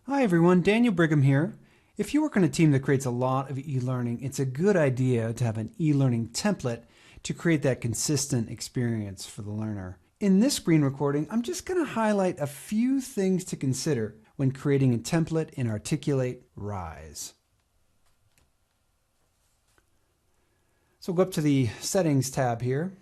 Hi everyone, Daniel Brigham here. If you work on a team that creates a lot of e-learning, it's a good idea to have an e-learning template to create that consistent experience for the learner. In this screen recording, I'm just going to highlight a few things to consider when creating a template in Articulate Rise. So go up to the Settings tab here.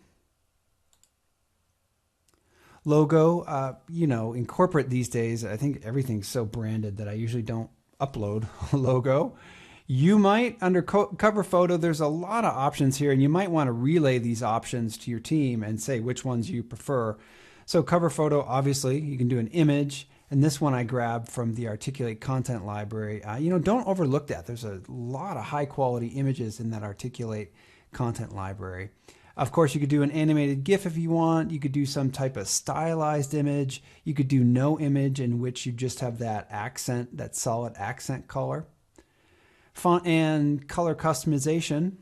Logo, in corporate these days, I think everything's so branded that I usually don't upload a logo. You might, under cover photo, there's a lot of options here, and you might want to relay these options to your team and say which ones you prefer. So cover photo, obviously, you can do an image, and this one I grabbed from the Articulate content library. Don't overlook that. There's a lot of high quality images in that Articulate content library. Of course, you could do an animated GIF if you want. You could do some type of stylized image. You could do no image in which you just have that accent, that solid accent color. Font and color customization.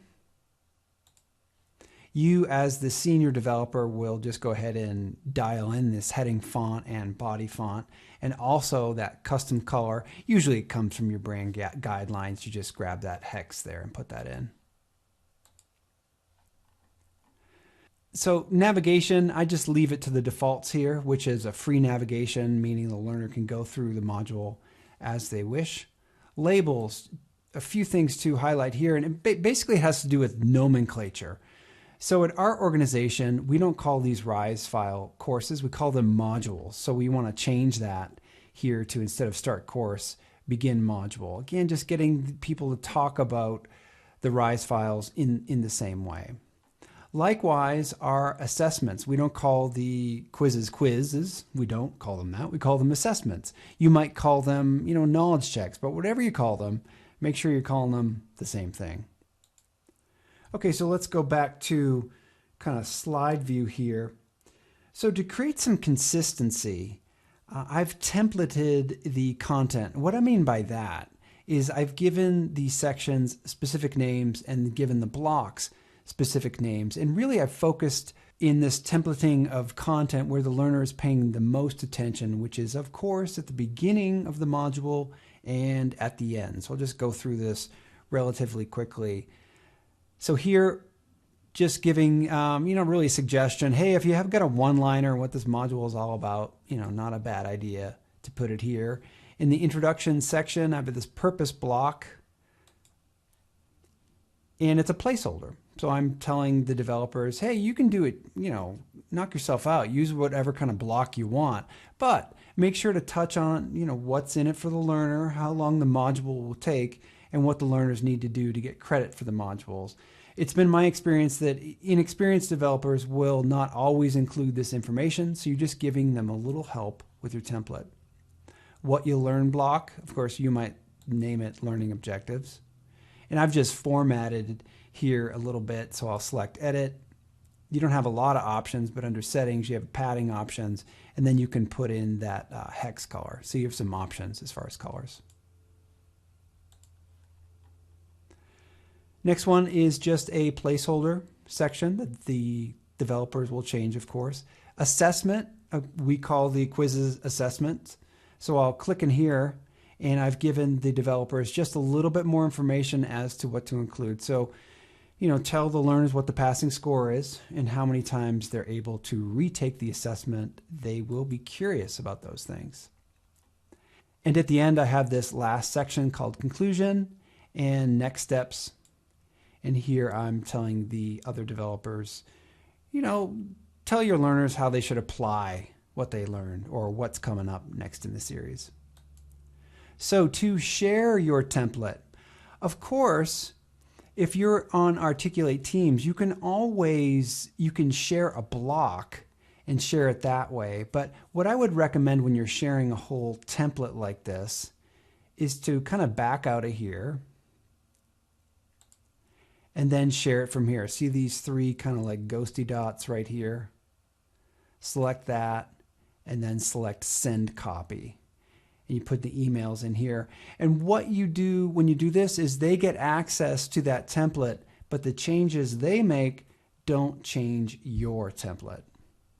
You, as the senior developer, will just go ahead and dial in this heading font and body font, and also that custom color. Usually it comes from your brand guidelines. You just grab that hex there and put that in. So navigation, I just leave it to the defaults here, which is a free navigation, meaning the learner can go through the module as they wish. Labels, a few things to highlight here, and it basically has to do with nomenclature. So at our organization, we don't call these Rise file courses, we call them modules. So we want to change that here to, instead of start course, begin module. Again, just getting people to talk about the Rise files in the same way. Likewise, our assessments, we don't call the quizzes. We don't call them that. We call them assessments. You might call them, knowledge checks, but whatever you call them, make sure you're calling them the same thing. Okay, so let's go back to kind of slide view here. So to create some consistency, I've templated the content. What I mean by that is I've given the sections specific names and given the blocks specific names. And really I've focused in this templating of content where the learner is paying the most attention, which is of course at the beginning of the module and at the end. So I'll just go through this relatively quickly. So here, just giving, really a suggestion. Hey, if you have got a one-liner what this module is all about, not a bad idea to put it here. In the introduction section, I have this purpose block, and it's a placeholder. So I'm telling the developers, hey, you can do it, knock yourself out, use whatever kind of block you want, but make sure to touch on, what's in it for the learner, how long the module will take, and what the learners need to do to get credit for the modules. It's been my experience that inexperienced developers will not always include this information, so you're just giving them a little help with your template. What you learn block, of course, you might name it learning objectives. And I've just formatted here a little bit, so I'll select edit. You don't have a lot of options, but under settings you have padding options, and then you can put in that hex color. So you have some options as far as colors. Next one is just a placeholder section that the developers will change, of course. Assessment, we call the quizzes assessments. So I'll click in here, and I've given the developers just a little bit more information as to what to include. So, tell the learners what the passing score is and how many times they're able to retake the assessment. They will be curious about those things. And at the end, I have this last section called conclusion and next steps. And here I'm telling the other developers, tell your learners how they should apply what they learned or what's coming up next in the series. So to share your template, of course, if you're on Articulate Teams, you can share a block and share it that way. But what I would recommend when you're sharing a whole template like this is to kind of back out of here and then share it from here. See these three kind of like ghosty dots right here? Select that and then select send copy. And you put the emails in here. And what you do when you do this is they get access to that template, but the changes they make don't change your template,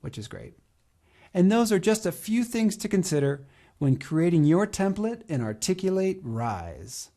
which is great. And those are just a few things to consider when creating your template in Articulate Rise.